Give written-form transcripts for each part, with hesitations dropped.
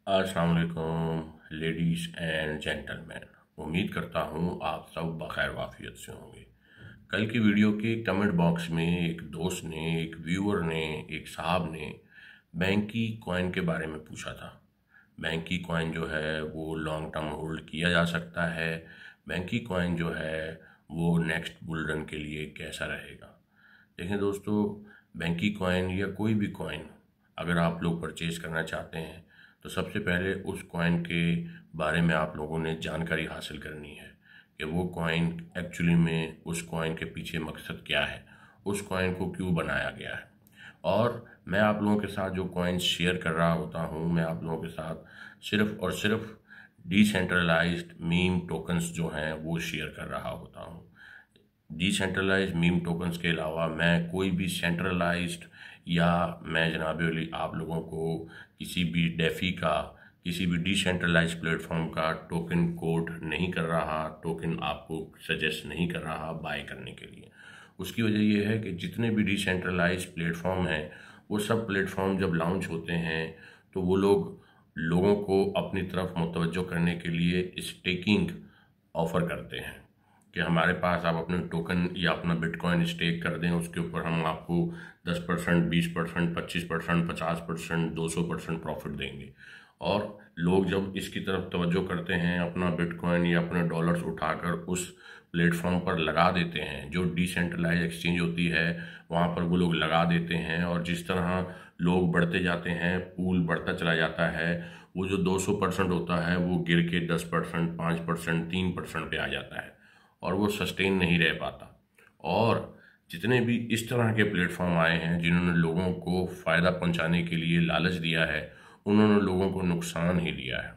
अस्सलाम वालेकुम ladies and gentleman. उम्मीद करता हूँ आप सब बखैर वाफियत से होंगे। कल की वीडियो के कमेंट बॉक्स में एक दोस्त ने, एक व्यूअर ने, एक साहब ने बैंकी कॉइन के बारे में पूछा था। बैंकी कॉइन जो है वो लॉन्ग टर्म होल्ड किया जा सकता है। बैंकी कॉइन जो है वो नेक्स्ट बुल रन के लिए कैसा रहेगा। देखें दोस्तों, बैंकी कॉइन या कोई भी कॉइन अगर आप लोग परचेज़ करना चाहते हैं तो सबसे पहले उस कॉइन के बारे में आप लोगों ने जानकारी हासिल करनी है कि वो कॉइन एक्चुअली में उस कॉइन के पीछे मकसद क्या है, उस कॉइन को क्यों बनाया गया है। और मैं आप लोगों के साथ जो कॉइन शेयर कर रहा होता हूँ, मैं आप लोगों के साथ सिर्फ और सिर्फ डिसेंट्रलाइज्ड मीम टोकन्स जो हैं वो शेयर कर रहा होता हूँ। डिसेंट्रलाइज्ड मीम टोकन्स के अलावा मैं कोई भी सेंट्रलाइज्ड या मैं जनाब वली आप लोगों को किसी भी डेफी का, किसी भी डिसेंट्रलाइज्ड प्लेटफॉर्म का टोकन कोड नहीं कर रहा, टोकन आपको सजेस्ट नहीं कर रहा बाय करने के लिए। उसकी वजह यह है कि जितने भी डिसेंट्रलाइज्ड प्लेटफॉर्म हैं वो सब प्लेटफॉर्म जब लॉन्च होते हैं तो वो लोगों को अपनी तरफ मुतवज्जो करने के लिए स्टेकिंग ऑफ़र करते हैं कि हमारे पास आप अपने टोकन या अपना बिटकॉइन स्टेक कर दें, उसके ऊपर हम आपको 10%, 20%, 25%, 50%, 200% प्रॉफिट देंगे। और लोग जब इसकी तरफ तवज्जो करते हैं, अपना बिटकॉइन या अपने डॉलर्स उठाकर उस प्लेटफॉर्म पर लगा देते हैं, जो डिसेंट्रलाइज एक्सचेंज होती है वहाँ पर वो लोग लगा देते हैं, और जिस तरह लोग बढ़ते जाते हैं, पूल बढ़ता चला जाता है, वो जो 200% होता है वो गिर के 10%, 5%, 3% पे आ जाता है और वो सस्टेन नहीं रह पाता। और जितने भी इस तरह के प्लेटफॉर्म आए हैं जिन्होंने लोगों को फ़ायदा पहुंचाने के लिए लालच दिया है, उन्होंने लोगों को नुकसान ही दिया है।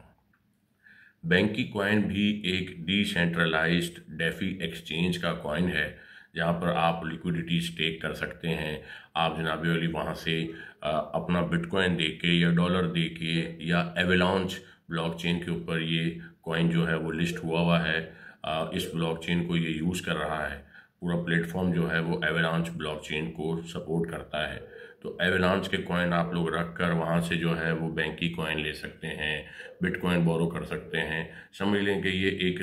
बैंकी कॉइन भी एक डिसेंट्रलाइज्ड डेफी एक्सचेंज का कॉइन है जहां पर आप लिक्विडिटी स्टेक कर सकते हैं। आप जनाब वाली वहां से अपना बिटकॉइन दे के या डॉलर दे के या एवेलांच ब्लॉकचेन के ऊपर ये कॉइन जो है वो लिस्ट हुआ है। इस ब्लॉकचेन को ये यूज़ कर रहा है। पूरा प्लेटफॉर्म जो है वो एवेलांच ब्लॉकचेन को सपोर्ट करता है। तो एवेलांच के कॉइन आप लोग रख कर वहाँ से जो है वो बैंकी कॉइन ले सकते हैं, बिटकॉइन बोरो कर सकते हैं। समझ लें कि ये एक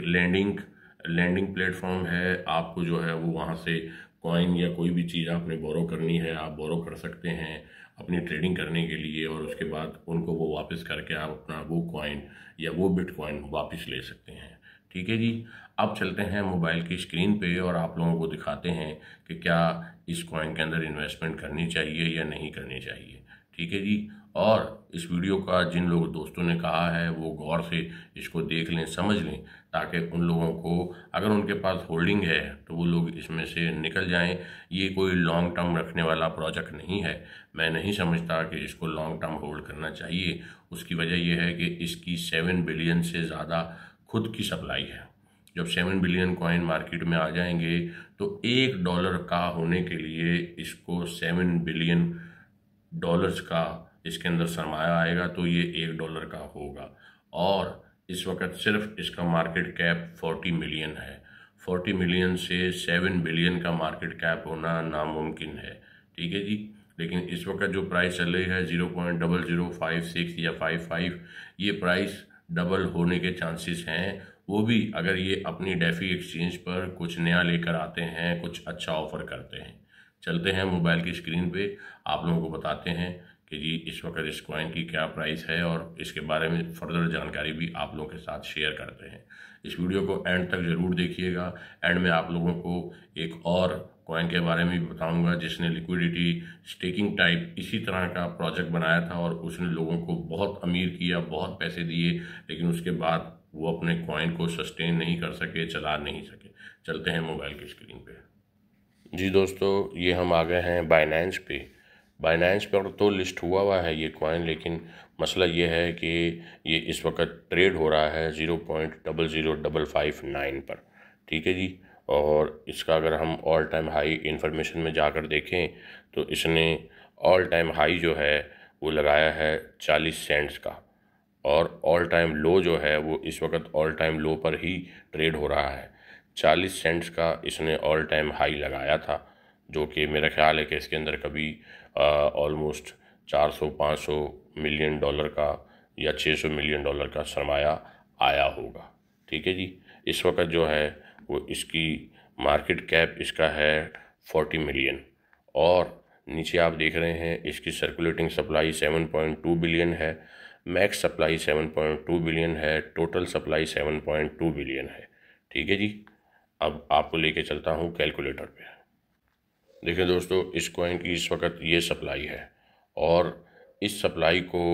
लैंडिंग प्लेटफॉर्म है। आपको जो है वो वहाँ से कॉइन या कोई भी चीज़ आपने बोरो करनी है, आप बोरो कर सकते हैं अपनी ट्रेडिंग करने के लिए, और उसके बाद उनको वो वापस करके आप अपना वो कॉइन या वो बिटकॉइन वापस ले सकते हैं। ठीक है जी। अब चलते हैं मोबाइल की स्क्रीन पे और आप लोगों को दिखाते हैं कि क्या इस कॉइन के अंदर इन्वेस्टमेंट करनी चाहिए या नहीं करनी चाहिए। ठीक है जी। और इस वीडियो का जिन लोग दोस्तों ने कहा है वो गौर से इसको देख लें, समझ लें, ताकि उन लोगों को अगर उनके पास होल्डिंग है तो वो लोग इसमें से निकल जाएं। ये कोई लॉन्ग टर्म रखने वाला प्रोजेक्ट नहीं है। मैं नहीं समझता कि इसको लॉन्ग टर्म होल्ड करना चाहिए। उसकी वजह यह है कि इसकी 7 बिलियन से ज़्यादा खुद की सप्लाई है। जब 7 बिलियन कॉइन मार्केट में आ जाएंगे तो $1 का होने के लिए इसको 7 बिलियन डॉलर्स का इसके अंदर सरमाया आएगा, तो ये $1 का होगा। और इस वक्त सिर्फ इसका मार्केट कैप 40 मिलियन है। 40 मिलियन से 7 बिलियन का मार्केट कैप होना नामुमकिन है। ठीक है जी। लेकिन इस वक्त जो प्राइस चल रही है 0.0056 या 55, ये प्राइस डबल होने के चांसेस हैं। वो भी अगर ये अपनी डेफी एक्सचेंज पर कुछ नया लेकर आते हैं, कुछ अच्छा ऑफर करते हैं। चलते हैं मोबाइल की स्क्रीन पे, आप लोगों को बताते हैं कि जी इस वक्त इस कॉइन की क्या प्राइस है, और इसके बारे में फर्दर जानकारी भी आप लोगों के साथ शेयर करते हैं। इस वीडियो को एंड तक ज़रूर देखिएगा। एंड में आप लोगों को एक और कॉइन के बारे में भी बताऊंगा जिसने लिक्विडिटी स्टेकिंग टाइप इसी तरह का प्रोजेक्ट बनाया था और उसने लोगों को बहुत अमीर किया, बहुत पैसे दिए, लेकिन उसके बाद वो अपने कॉइन को सस्टेन नहीं कर सके, चला नहीं सके। चलते हैं मोबाइल की स्क्रीन पे। जी दोस्तों, ये हम आ गए हैं बाइनेंस पे। बाइनेंस पर तो लिस्ट हुआ है ये कॉइन, लेकिन मसला ये है कि ये इस वक्त ट्रेड हो रहा है 0.00559 पर। ठीक है जी। और इसका अगर हम ऑल टाइम हाई इन्फॉर्मेशन में जाकर देखें तो इसने ऑल टाइम हाई जो है वो लगाया है 40 सेंट्स का, और ऑल टाइम लो जो है वो इस वक्त ऑल टाइम लो पर ही ट्रेड हो रहा है। 40 सेंट्स का इसने ऑल टाइम हाई लगाया था, जो कि मेरा ख्याल है कि इसके अंदर कभी ऑलमोस्ट 400-500 मिलियन डॉलर का या 600 मिलियन डॉलर का सरमाया आया होगा। ठीक है जी। इस वक्त जो है वो इसकी मार्केट कैप इसका है 40 मिलियन, और नीचे आप देख रहे हैं इसकी सर्कुलेटिंग सप्लाई 7.2 बिलियन है, मैक्स सप्लाई 7.2 बिलियन है, टोटल सप्लाई 7.2 बिलियन है। ठीक है जी। अब आपको लेके चलता हूँ कैलकुलेटर पे। देखिए दोस्तों, इस कॉइन की इस वक्त ये सप्लाई है, और इस सप्लाई को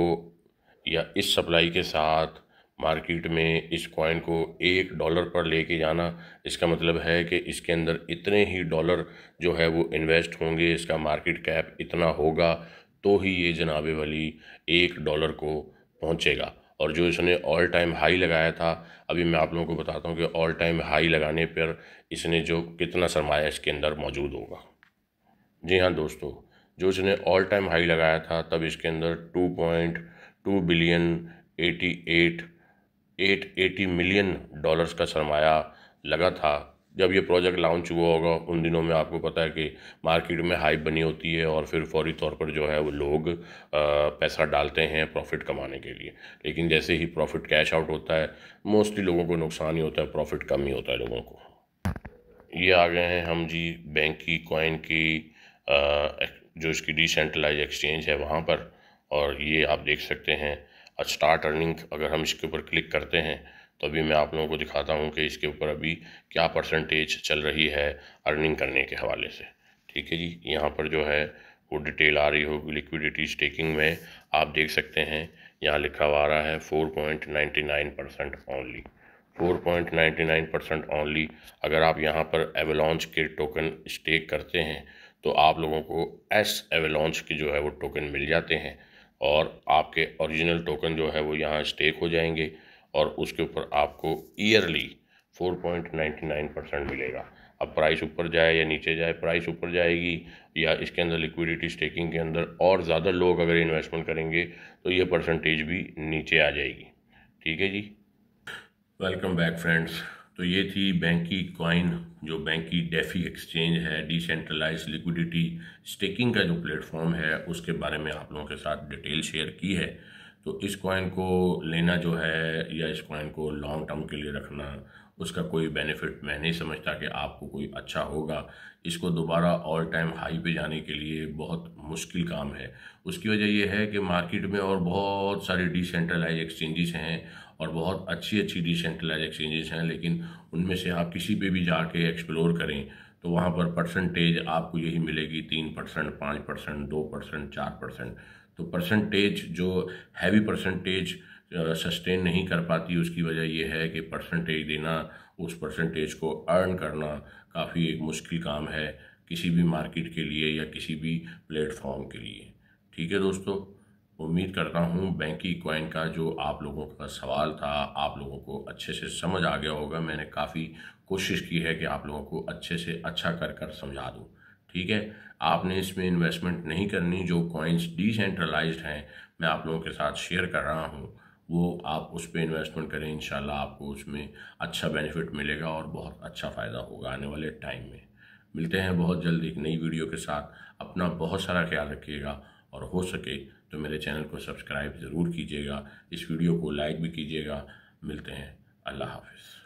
या इस सप्लाई के साथ मार्केट में इस कॉइन को $1 पर लेके जाना, इसका मतलब है कि इसके अंदर इतने ही डॉलर जो है वो इन्वेस्ट होंगे, इसका मार्केट कैप इतना होगा तो ही ये जनाबे वाली $1 को पहुंचेगा। और जो इसने ऑल टाइम हाई लगाया था, अभी मैं आप लोगों को बताता हूँ कि ऑल टाइम हाई लगाने पर इसने जो कितना सरमाया इसके अंदर मौजूद होगा। जी हाँ दोस्तों, जो इसने ऑल टाइम हाई लगाया था तब इसके अंदर 2.2 बिलियन 880 मिलियन डॉलर्स का सरमाया लगा था। जब ये प्रोजेक्ट लॉन्च हुआ होगा उन दिनों में आपको पता है कि मार्केट में हाइप बनी होती है, और फिर फौरी तौर पर जो है वो लोग पैसा डालते हैं प्रॉफिट कमाने के लिए। लेकिन जैसे ही प्रॉफिट कैश आउट होता है, मोस्टली लोगों को नुकसान ही होता है, प्रॉफिट कम ही होता है लोगों को। ये आ गए हैं हम जी बैंक की कॉइन की जो इसकी डिसेंट्रलाइज एक्सचेंज है वहाँ पर, और ये आप देख सकते हैं स्टार्ट अर्निंग। अगर हम इसके ऊपर क्लिक करते हैं तो अभी मैं आप लोगों को दिखाता हूँ कि इसके ऊपर अभी क्या परसेंटेज चल रही है अर्निंग करने के हवाले से। ठीक है जी। यहाँ पर जो है वो डिटेल आ रही होगी लिक्विडिटी स्टेकिंग में, आप देख सकते हैं यहाँ लिखा हुआ आ रहा है 4.99% ओनली, 4.99% ओनली। अगर आप यहाँ पर एवलॉन्च के टोकन स्टेक करते हैं तो आप लोगों को एस एवलॉन्च के जो है वो टोकन मिल जाते हैं, और आपके ओरिजिनल टोकन जो है वो यहाँ स्टेक हो जाएंगे, और उसके ऊपर आपको ईयरली 4.99% मिलेगा। अब प्राइस ऊपर जाए या नीचे जाए, प्राइस ऊपर जाएगी या इसके अंदर लिक्विडिटी स्टेकिंग के अंदर और ज़्यादा लोग अगर इन्वेस्टमेंट करेंगे तो ये परसेंटेज भी नीचे आ जाएगी। ठीक है जी। Welcome back friends. तो ये थी बैंक की कॉइन, जो बैंक की डेफी एक्सचेंज है, डिसेंट्रलाइज लिक्विडिटी स्टेकिंग का जो प्लेटफॉर्म है उसके बारे में आप लोगों के साथ डिटेल शेयर की है। तो इस कॉइन को लेना जो है या इस कॉइन को लॉन्ग टर्म के लिए रखना, उसका कोई बेनिफिट मैं नहीं समझता कि आपको कोई अच्छा होगा। इसको दोबारा ऑल टाइम हाई पे जाने के लिए बहुत मुश्किल काम है। उसकी वजह यह है कि मार्केट में और बहुत सारी डिसेंट्रलाइज एक्सचेंजेस हैं, और बहुत अच्छी अच्छी डिसेंट्रलाइज एक्सचेंजेस हैं, लेकिन उनमें से आप किसी पे भी जाके एक्सप्लोर करें तो वहाँ पर परसेंटेज आपको यही मिलेगी 3%, 5%, 2%, 4%। तो परसेंटेज जो हैवी परसेंटेज सस्टेन नहीं कर पाती, उसकी वजह यह है कि परसेंटेज देना, उस परसेंटेज को अर्न करना काफ़ी एक मुश्किल काम है किसी भी मार्केट के लिए या किसी भी प्लेटफॉर्म के लिए। ठीक है दोस्तों, उम्मीद करता हूँ बैंक की कॉइन का जो आप लोगों का सवाल था आप लोगों को अच्छे से समझ आ गया होगा। मैंने काफ़ी कोशिश की है कि आप लोगों को अच्छे से अच्छा कर कर समझा दूँ। ठीक है, आपने इसमें इन्वेस्टमेंट नहीं करनी। जो कॉइन्स डिसेंट्रलाइज्ड हैं मैं आप लोगों के साथ शेयर कर रहा हूँ, वो आप उस पर इन्वेस्टमेंट करें, इंशाल्लाह आपको उसमें अच्छा बेनिफिट मिलेगा और बहुत अच्छा फ़ायदा होगा आने वाले टाइम में। मिलते हैं बहुत जल्द एक नई वीडियो के साथ। अपना बहुत सारा ख्याल रखिएगा, और हो सके तो मेरे चैनल को सब्सक्राइब ज़रूर कीजिएगा, इस वीडियो को लाइक भी कीजिएगा। मिलते हैं, अल्लाह हाफिज़।